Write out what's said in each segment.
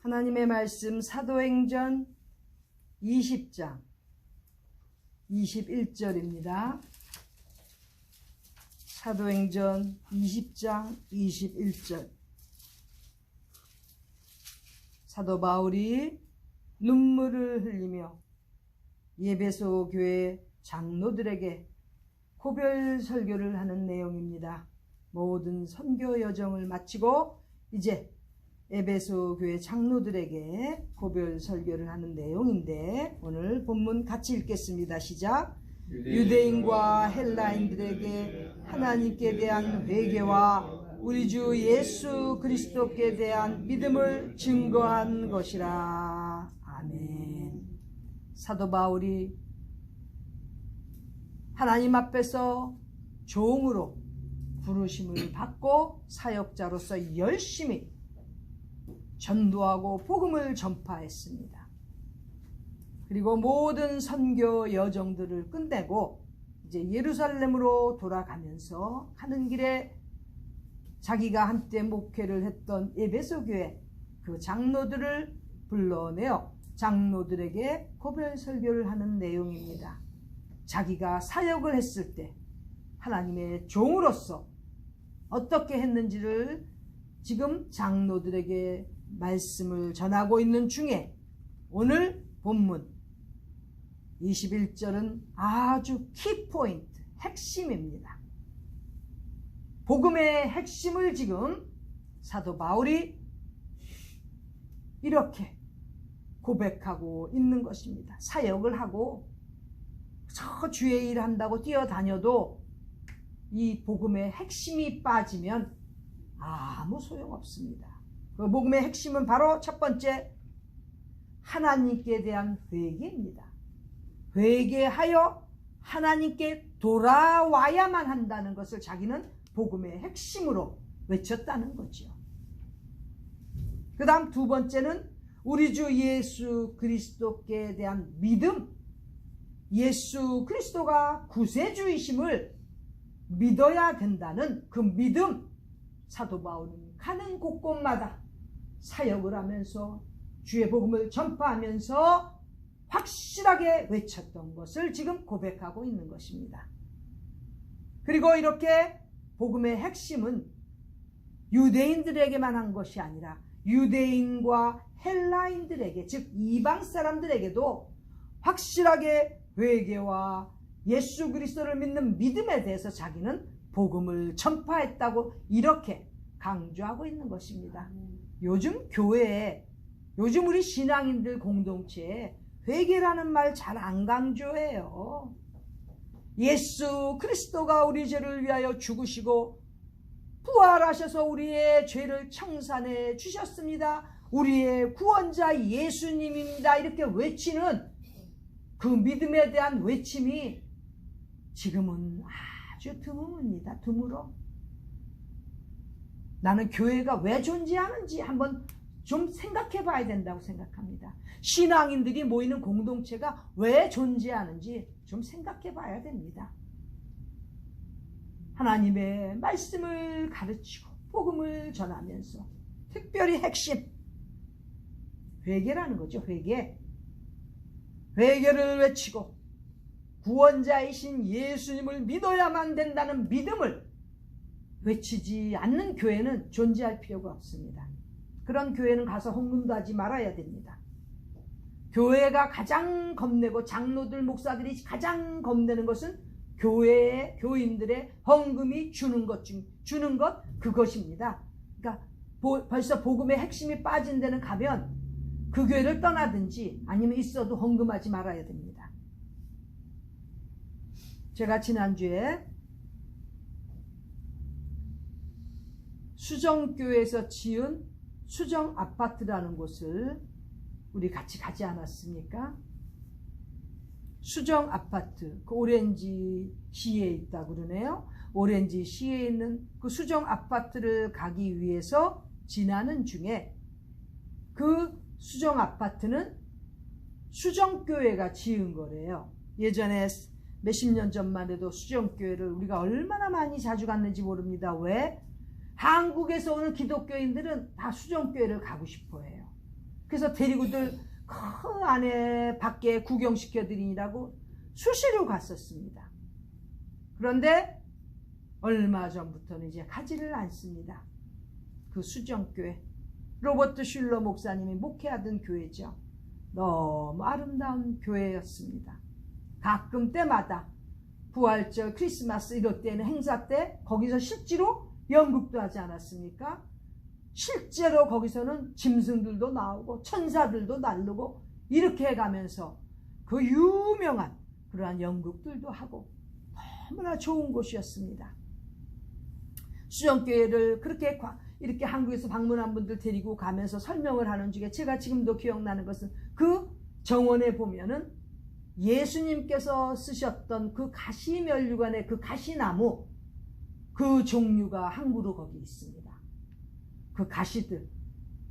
하나님의 말씀 사도행전 20장 21절입니다. 사도행전 20장 21절. 사도 바울이 눈물을 흘리며 에베소 교회 장로들에게 고별 설교를 하는 내용입니다. 모든 선교 여정을 마치고 이제 에베소 교회 장로들에게 고별 설교를 하는 내용인데, 오늘 본문 같이 읽겠습니다. 시작. 유대인과 헬라인들에게 하나님께 대한 회개와 우리 주 예수 그리스도께 대한 믿음을 증거한 것이라. 아멘. 사도 바울이 하나님 앞에서 종으로 부르심을 받고 사역자로서 열심히 전도하고 복음을 전파했습니다. 그리고 모든 선교 여정들을 끝내고 이제 예루살렘으로 돌아가면서 가는 길에 자기가 한때 목회를 했던 에베소 교회 그 장로들을 불러내어 장로들에게 고별 설교를 하는 내용입니다. 자기가 사역을 했을 때 하나님의 종으로서 어떻게 했는지를 지금 장로들에게 말씀을 전하고 있는 중에 오늘 본문 21절은 아주 키포인트, 핵심입니다. 복음의 핵심을 지금 사도 바울이 이렇게 고백하고 있는 것입니다. 사역을 하고 저 주의 일 한다고 뛰어다녀도 이 복음의 핵심이 빠지면 아무 소용없습니다. 그 복음의 핵심은 바로 첫 번째, 하나님께 대한 회개입니다. 회개하여 하나님께 돌아와야만 한다는 것을 자기는 복음의 핵심으로 외쳤다는 거죠. 그 다음 두 번째는 우리 주 예수 그리스도께 대한 믿음, 예수 그리스도가 구세주이심을 믿어야 된다는 그 믿음. 사도 바울은 가는 곳곳마다 사역을 하면서 주의 복음을 전파하면서 확실하게 외쳤던 것을 지금 고백하고 있는 것입니다. 그리고 이렇게 복음의 핵심은 유대인들에게만 한 것이 아니라 유대인과 헬라인들에게, 즉 이방 사람들에게도 확실하게 회개와 예수 그리스도를 믿는 믿음에 대해서 자기는 복음을 전파했다고 이렇게 강조하고 있는 것입니다. 요즘 교회에, 요즘 우리 신앙인들 공동체에 회개라는 말 잘 안 강조해요. 예수 그리스도가 우리 죄를 위하여 죽으시고 부활하셔서 우리의 죄를 청산해 주셨습니다. 우리의 구원자 예수님입니다. 이렇게 외치는 그 믿음에 대한 외침이 지금은 아주 드뭅니다. 드물어. 나는 교회가 왜 존재하는지 한번 좀 생각해 봐야 된다고 생각합니다. 신앙인들이 모이는 공동체가 왜 존재하는지 좀 생각해 봐야 됩니다. 하나님의 말씀을 가르치고 복음을 전하면서 특별히 핵심, 회개라는 거죠. 회개를 외치고 구원자이신 예수님을 믿어야만 된다는 믿음을 외치지 않는 교회는 존재할 필요가 없습니다. 그런 교회는 가서 헌금도 하지 말아야 됩니다. 교회가 가장 겁내고 장로들, 목사들이 가장 겁내는 것은 교회의 교인들의 헌금이 주는 것 그것입니다. 그러니까 벌써 복음의 핵심이 빠진 데는 가면 그 교회를 떠나든지 아니면 있어도 헌금하지 말아야 됩니다. 제가 지난주에 수정교회에서 지은 수정 아파트라는 곳을 우리 같이 가지 않았습니까? 수정 아파트, 그 오렌지시에 있다고 그러네요. 오렌지시에 있는 그 수정 아파트를 가기 위해서 지나는 중에 그 수정 아파트는 수정교회가 지은 거래요. 예전에 몇십 년 전만 해도 수정교회를 우리가 얼마나 많이 자주 갔는지 모릅니다. 왜? 한국에서 오는 기독교인들은 다 수정교회를 가고 싶어 해요. 그래서 데리고들 그 안에 밖에 구경시켜드리라고 수시로 갔었습니다. 그런데 얼마 전부터는 이제 가지를 않습니다. 그 수정교회, 로버트 슐러 목사님이 목회하던 교회죠. 너무 아름다운 교회였습니다. 가끔 때마다 부활절, 크리스마스 이럴 때는 행사 때 거기서 실제로 연극도 하지 않았습니까? 실제로 거기서는 짐승들도 나오고 천사들도 날르고 이렇게 해가면서 그 유명한 그러한 연극들도 하고 너무나 좋은 곳이었습니다. 수정교회를 그렇게 이렇게 한국에서 방문한 분들 데리고 가면서 설명을 하는 중에 제가 지금도 기억나는 것은 그 정원에 보면은 예수님께서 쓰셨던 그 가시면류관의 그 가시나무 그 종류가 한 그루 거기 있습니다. 그 가시들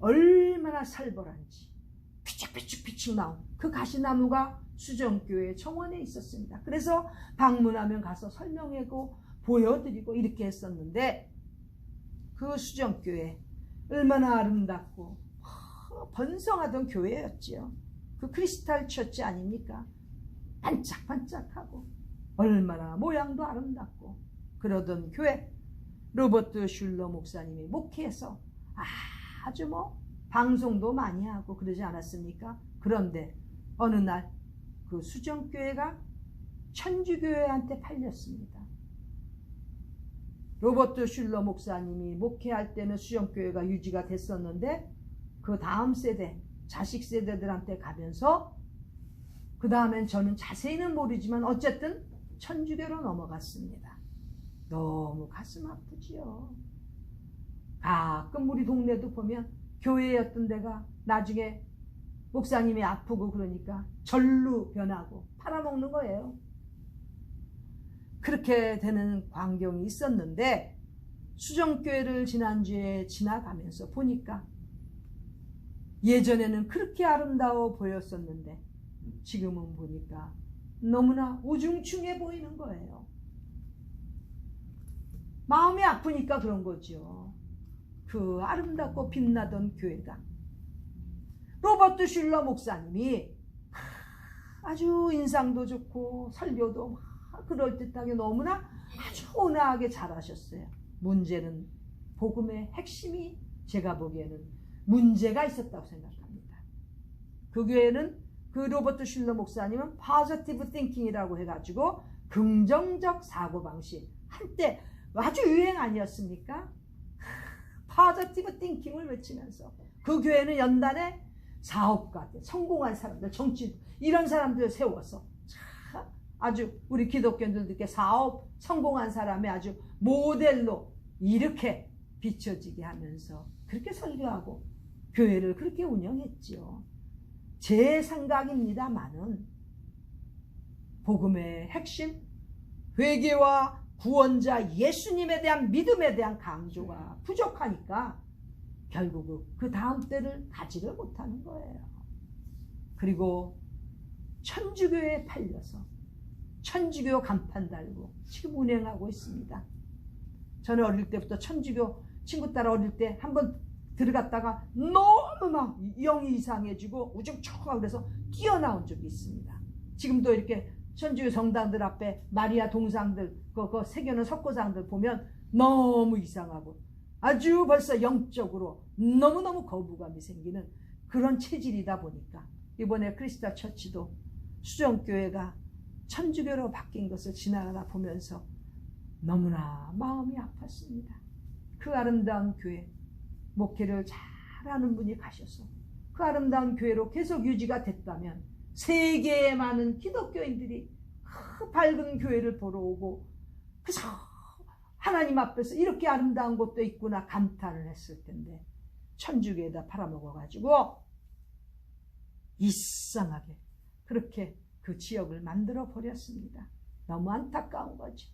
얼마나 살벌한지 피축피축 나온 그 가시나무가 수정교회 정원에 있었습니다. 그래서 방문하면 가서 설명하고 보여드리고 이렇게 했었는데 그 수정교회 얼마나 아름답고 번성하던 교회였지요. 그 크리스탈 처치 아닙니까? 반짝반짝하고 얼마나 모양도 아름답고 그러던 교회, 로버트 슐러 목사님이 목회해서 아주 방송도 많이 하고 그러지 않았습니까? 그런데 어느 날 그 수정교회가 천주교회한테 팔렸습니다. 로버트 슐러 목사님이 목회할 때는 수정교회가 유지가 됐었는데 그 다음 세대, 자식 세대들한테 가면서 그 다음엔 저는 자세히는 모르지만 어쨌든 천주교로 넘어갔습니다. 너무 가슴 아프지요. 가끔 우리 동네도 보면 교회였던 데가 나중에 목사님이 아프고 그러니까 절로 변하고 팔아먹는 거예요. 그렇게 되는 광경이 있었는데 수정교회를 지난주에 지나가면서 보니까 예전에는 그렇게 아름다워 보였었는데 지금은 보니까 너무나 우중충해 보이는 거예요. 마음이 아프니까 그런 거죠. 그 아름답고 빛나던 교회가 로버트 슐러 목사님이 아주 인상도 좋고 설교도 그럴듯하게 너무나 아주 온화하게 잘하셨어요. 문제는 복음의 핵심이 제가 보기에는 문제가 있었다고 생각합니다. 그 교회는 그 로버트 슐러 목사님은 positive thinking이라고 해가지고 긍정적 사고방식 한때 아주 유행 아니었습니까? positive thinking을 외치면서 그 교회는 연단에 사업가들, 성공한 사람들, 정치 이런 사람들을 세워서 아주 우리 기독교인들께 사업 성공한 사람의 아주 모델로 이렇게 비춰지게 하면서 그렇게 설교하고 교회를 그렇게 운영했지요. 제 생각입니다만은 복음의 핵심, 회개와 구원자 예수님에 대한 믿음에 대한 강조가 부족하니까 결국 그 다음 때를 가지를 못하는 거예요. 그리고 천주교에 팔려서 천주교 간판 달고 지금 운행하고 있습니다. 저는 어릴 때부터 천주교 친구 따라 어릴 때 한번 들어갔다가 너무 막 영이 이상해지고 우중충하고 그래서 뛰어나온 적이 있습니다. 지금도 이렇게 천주교 성당들 앞에 마리아 동상들 그 새겨놓은 석고상들 보면 너무 이상하고 아주 벌써 영적으로 너무너무 거부감이 생기는 그런 체질이다 보니까 이번에 크리스탈 처치도 수정교회가 천주교로 바뀐 것을 지나가다 보면서 너무나 마음이 아팠습니다. 그 아름다운 교회 목회를 잘하는 분이 가셔서 그 아름다운 교회로 계속 유지가 됐다면 세계에 많은 기독교인들이 그 밝은 교회를 보러 오고 그래서 하나님 앞에서 이렇게 아름다운 곳도 있구나 감탄을 했을 텐데 천주교에다 팔아먹어가지고 이상하게 그렇게 그 지역을 만들어 버렸습니다. 너무 안타까운 거죠.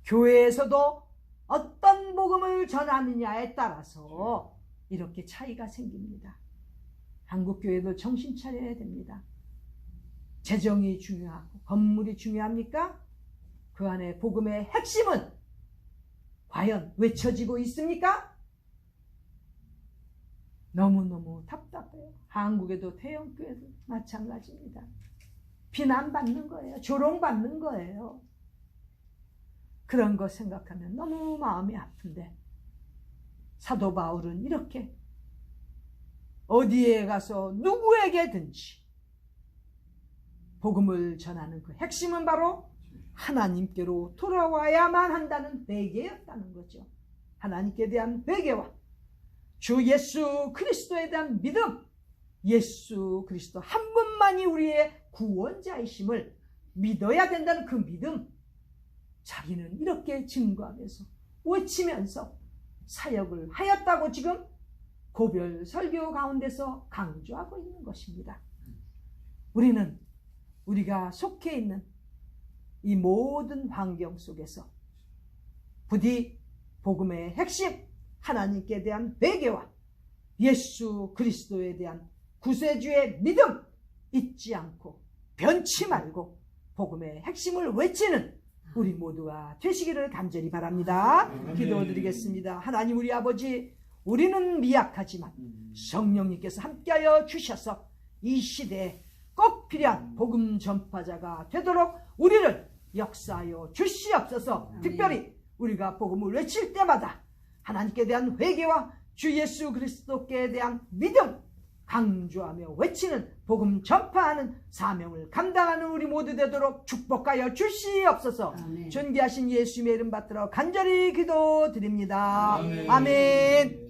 교회에서도 어떤 복음을 전하느냐에 따라서 이렇게 차이가 생깁니다. 한국 교회도 정신 차려야 됩니다. 재정이 중요하고 건물이 중요합니까? 그 안에 복음의 핵심은 과연 외쳐지고 있습니까? 너무너무 답답해요. 한국에도 대형교회도 마찬가지입니다. 비난받는 거예요. 조롱받는 거예요. 그런 거 생각하면 너무 마음이 아픈데 사도 바울은 이렇게 어디에 가서 누구에게든지 복음을 전하는 그 핵심은 바로 하나님께로 돌아와야만 한다는 회개였다는 거죠. 하나님께 대한 회개와 주 예수 그리스도에 대한 믿음, 예수 그리스도 한 분만이 우리의 구원자이심을 믿어야 된다는 그 믿음, 자기는 이렇게 증거하면서 외치면서 사역을 하였다고 지금 고별 설교 가운데서 강조하고 있는 것입니다. 우리는 우리가 속해 있는 이 모든 환경 속에서 부디 복음의 핵심, 하나님께 대한 회개와 예수 그리스도에 대한 구세주의 믿음 잊지 않고 변치 말고 복음의 핵심을 외치는 우리 모두가 되시기를 간절히 바랍니다. 기도드리겠습니다. 하나님 우리 아버지, 우리는 미약하지만 성령님께서 함께하여 주셔서 이 시대에 꼭 필요한 복음 전파자가 되도록 우리를 역사하여 주시옵소서. 특별히 우리가 복음을 외칠 때마다 하나님께 대한 회개와 주 예수 그리스도께 대한 믿음 강조하며 외치는 복음 전파하는 사명을 감당하는 우리 모두 되도록 축복하여 주시옵소서. 아멘. 존귀하신 예수님의 이름 받들어 간절히 기도드립니다. 아멘. 아멘.